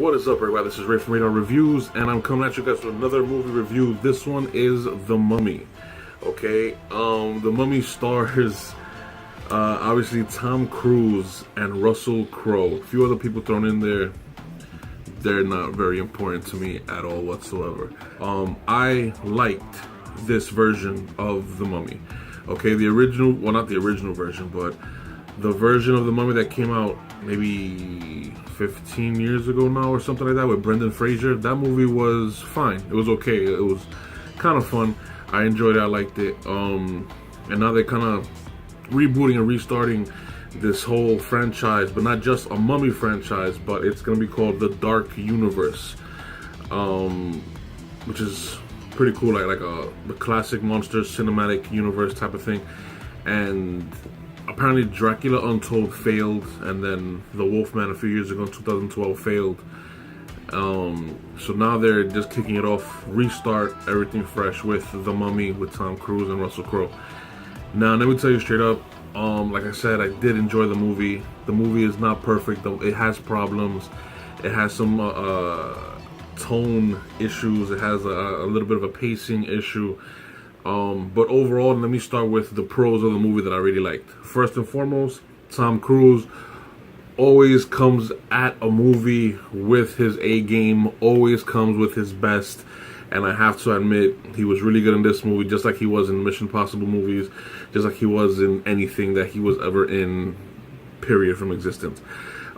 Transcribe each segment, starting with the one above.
What is up, everybody? This is Ray from Radar Reviews, and I'm coming at you guys with another movie review. This one is The Mummy. Okay, The Mummy stars obviously Tom Cruise and Russell Crowe. A few other people thrown in there. They're not very important to me at all whatsoever. I liked this version of The Mummy. Okay, the original, well, not the original version, but the version of The Mummy that came out maybe 15 years ago now or something like that with Brendan Fraser. That movie was fine. It was okay. It was kind of fun. I enjoyed it. I liked it. And now they're kind of rebooting and restarting this whole franchise, but not just a Mummy franchise, but it's going to be called The Dark Universe, which is pretty cool, like the classic Monsters cinematic universe type of thing. And apparently Dracula Untold failed, and then The Wolfman a few years ago in 2012 failed. So now they're just kicking it off, restart everything fresh with The Mummy with Tom Cruise and Russell Crowe. Now let me tell you straight up, like I said, I did enjoy the movie. The movie is not perfect though. It has problems. It has some tone issues. It has a little bit of a pacing issue. But overall, let me start with the pros of the movie that I really liked. First and foremost, Tom Cruise always comes at a movie with his A game, always comes with his best. And I have to admit, he was really good in this movie, just like he was in Mission Impossible movies, just like he was in anything that he was ever in, period, from existence.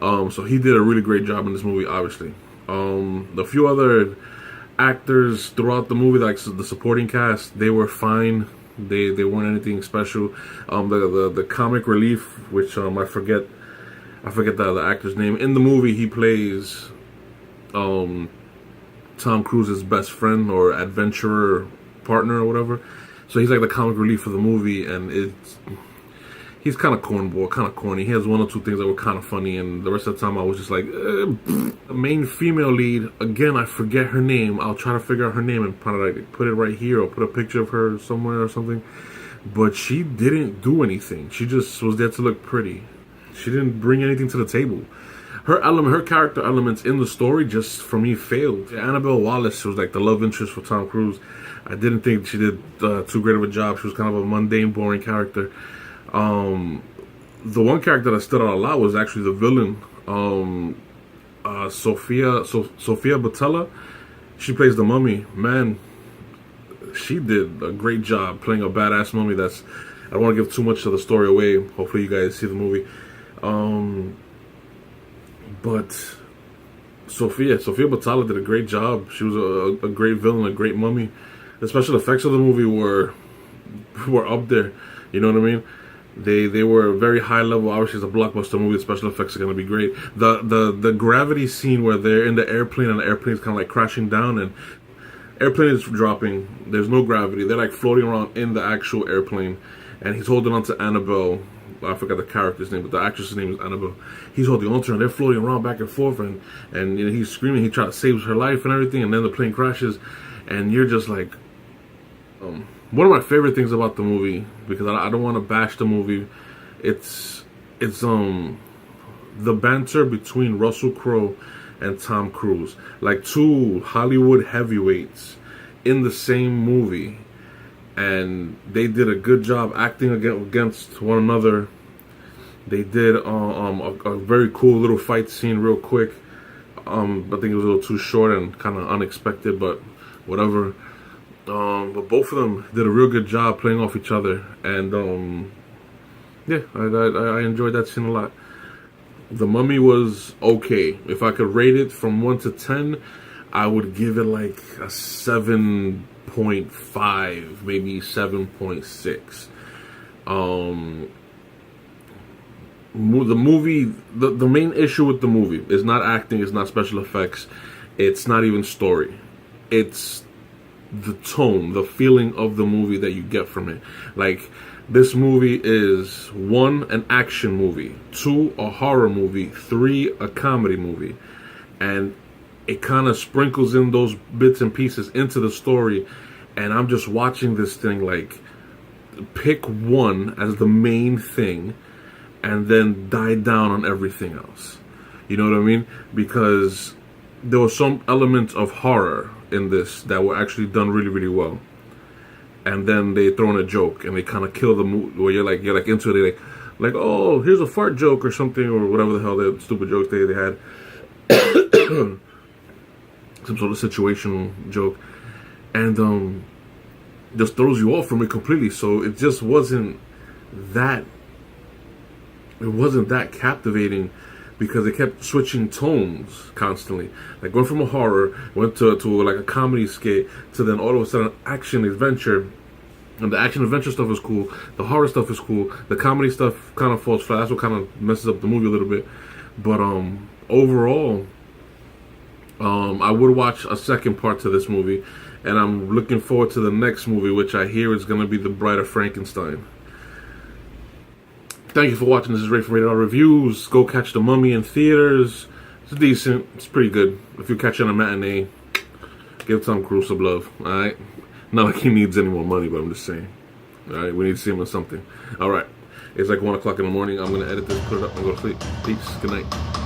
So he did a really great job in this movie, obviously. A few other actors throughout the movie, like the supporting cast, they were fine. They weren't anything special. The comic relief, which I forget the actor's name. In the movie, he plays Tom Cruise's best friend or adventurer partner or whatever. So he's like the comic relief for the movie, and he's kind of cornball, kind of corny. He has one or two things that were kind of funny, and the rest of the time I was just like, the main female lead, again, I forget her name. I'll try to figure out her name and probably like put it right here or put a picture of her somewhere or something. But she didn't do anything. She just was there to look pretty. She didn't bring anything to the table. Her character elements in the story just, for me, failed. Annabelle Wallis was like the love interest for Tom Cruise. I didn't think she did too great of a job. She was kind of a mundane, boring character. The one character that stood out a lot was actually the villain, Sofia Boutella. She plays the mummy. Man, she did a great job playing a badass mummy. I don't want to give too much of the story away. Hopefully you guys see the movie. But Sofia Boutella did a great job. She was a great villain, a great mummy. The special effects of the movie were up there. You know what I mean? They were very high level. Obviously, it's a blockbuster movie. The special effects are going to be great. The gravity scene where they're in the airplane and the airplane's kind of like crashing down and airplane is dropping. There's no gravity. They're like floating around in the actual airplane, and he's holding on to Annabelle. I forgot the character's name, but the actress's name is Annabelle. He's holding on to her, and they're floating around back and forth, and you know, he's screaming. He tries to save her life and everything, and then the plane crashes, and you're just like, one of my favorite things about the movie, because I don't want to bash the movie, it's the banter between Russell Crowe and Tom Cruise, like two Hollywood heavyweights in the same movie. And they did a good job acting against one another. They did a very cool little fight scene real quick. I think it was a little too short and kind of unexpected, but whatever. But both of them did a real good job playing off each other. And yeah, I enjoyed that scene a lot. The Mummy was okay. If I could rate it from 1 to 10, I would give it like a 7.5, maybe 7.6. The movie, the main issue with the movie is not acting, it's not special effects, it's not even story. It's the tone, the feeling of the movie that you get from it. Like, this movie is 1, an action movie, 2, a horror movie, 3, a comedy movie. And it kind of sprinkles in those bits and pieces into the story, and I'm just watching this thing like, pick one as the main thing and then die down on everything else. You know what I mean? Because there was some elements of horror in this that were actually done really, really well. And then they throw in a joke and they kind of kill the mood where you're like into it. Like, oh, here's a fart joke or something, or whatever the hell the stupid jokes they had. Some sort of situational joke, and just throws you off from it completely. So it just wasn't that. It wasn't that captivating because it kept switching tones constantly. Like going from a horror, went to like a comedy skit, to then all of a sudden action adventure. And the action adventure stuff is cool. The horror stuff is cool. The comedy stuff kind of falls flat. That's what kind of messes up the movie a little bit. But overall, I would watch a second part to this movie, and I'm looking forward to the next movie, which I hear is going to be The Bride of Frankenstein. Thank you for watching. This is Ray from Rated R Reviews. Go catch The Mummy in theaters. It's decent. It's pretty good. If you catch it on a matinee, give Tom Cruise some love. Alright? Not like he needs any more money, but I'm just saying. Alright? We need to see him in something. Alright. It's like 1 o'clock in the morning. I'm going to edit this, put it up, and go to sleep. Peace. Good night.